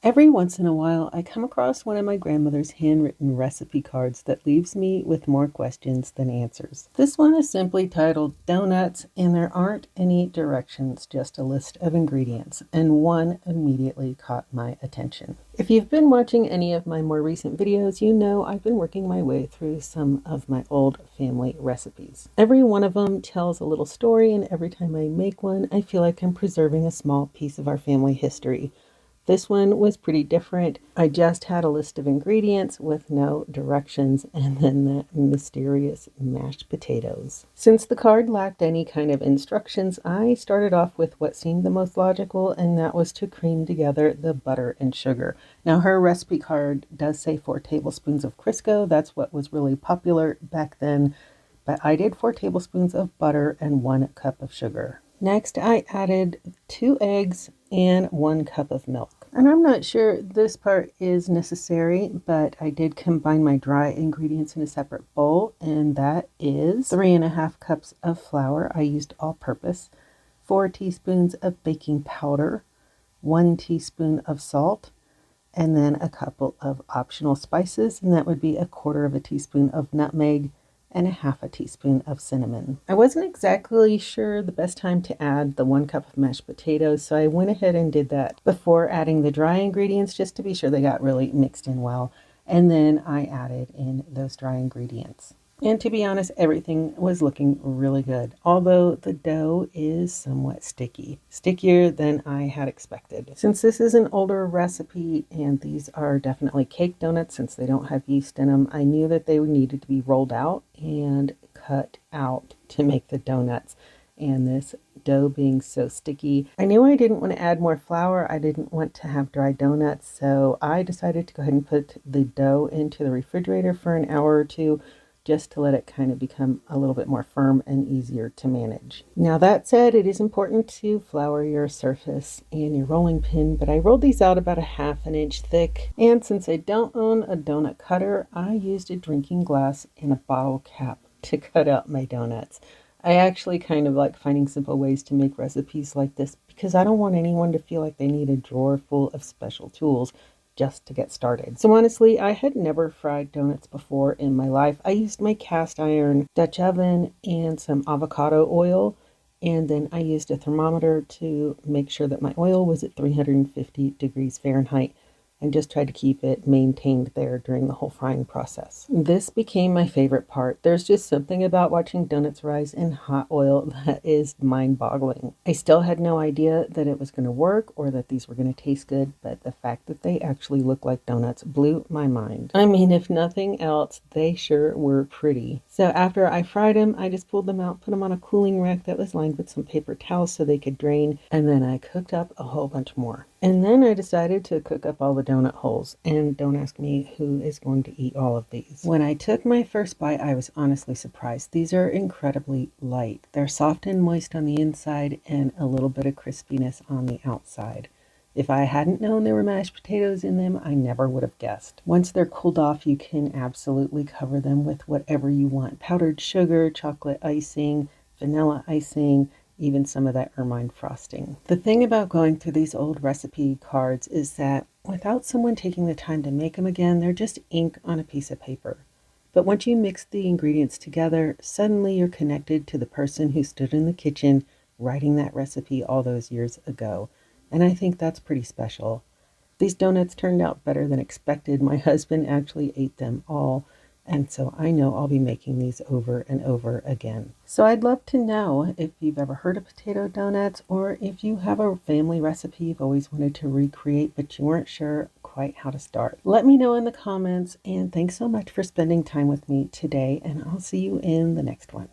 Every once in a while, I come across one of my grandmother's handwritten recipe cards that leaves me with more questions than answers. This one is simply titled Doughnuts, and there aren't any directions, just a list of ingredients, and one immediately caught my attention. If you've been watching any of my more recent videos, you know I've been working my way through some of my old family recipes. Every one of them tells a little story, and every time I make one, I feel like I'm preserving a small piece of our family history. This one was pretty different. I just had a list of ingredients with no directions and then that mysterious mashed potatoes. Since the card lacked any kind of instructions, I started off with what seemed the most logical, and that was to cream together the butter and sugar. Now, her recipe card does say 4 tablespoons of Crisco. That's what was really popular back then, but I did 4 tablespoons of butter and 1 cup of sugar. Next, I added 2 eggs and 1 cup of milk. And I'm not sure this part is necessary, but I did combine my dry ingredients in a separate bowl, and that is 3.5 cups of flour. I used all-purpose, 4 teaspoons of baking powder, 1 teaspoon of salt, and then a couple of optional spices, and that would be 1/4 teaspoon of nutmeg and 1/2 teaspoon of cinnamon. I wasn't exactly sure the best time to add the 1 cup of mashed potatoes, so I went ahead and did that before adding the dry ingredients just to be sure they got really mixed in well. And then I added in those dry ingredients. And to be honest, everything was looking really good, although the dough is somewhat sticky, stickier than I had expected. Since this is an older recipe and these are definitely cake donuts since they don't have yeast in them, I knew that they needed to be rolled out and cut out to make the donuts. And this dough being so sticky, I knew I didn't want to add more flour. I didn't want to have dry donuts, so I decided to go ahead and put the dough into the refrigerator for an hour or two, just to let it kind of become a little bit more firm and easier to manage. Now that said, it is important to flour your surface and your rolling pin, but I rolled these out about 1/2 inch thick, and since I don't own a donut cutter, I used a drinking glass and a bottle cap to cut out my donuts. I actually kind of like finding simple ways to make recipes like this because I don't want anyone to feel like they need a drawer full of special tools just to get started. So honestly, I had never fried donuts before in my life. I used my cast iron Dutch oven and some avocado oil, and then I used a thermometer to make sure that my oil was at 350 degrees Fahrenheit, and just tried to keep it maintained there during the whole frying process. This became my favorite part. There's just something about watching donuts rise in hot oil that is mind-boggling. I still had no idea that it was going to work or that these were going to taste good, but the fact that they actually look like donuts blew my mind. I mean, if nothing else, they sure were pretty. So after I fried them, I just pulled them out, put them on a cooling rack that was lined with some paper towels so they could drain, and then I cooked up a whole bunch more. And then I decided to cook up all the donut holes, and don't ask me who is going to eat all of these. When I took my first bite, I was honestly surprised. These are incredibly light. They're soft and moist on the inside and a little bit of crispiness on the outside. If I hadn't known there were mashed potatoes in them, I never would have guessed. Once they're cooled off, you can absolutely cover them with whatever you want. Powdered sugar, chocolate icing, vanilla icing, even some of that ermine frosting. The thing about going through these old recipe cards is that without someone taking the time to make them again, they're just ink on a piece of paper. But once you mix the ingredients together, suddenly you're connected to the person who stood in the kitchen writing that recipe all those years ago. And I think that's pretty special. These donuts turned out better than expected. My husband actually ate them all, and so I know I'll be making these over and over again. So I'd love to know if you've ever heard of potato donuts, or if you have a family recipe you've always wanted to recreate but you weren't sure quite how to start. Let me know in the comments, and thanks so much for spending time with me today, and I'll see you in the next one.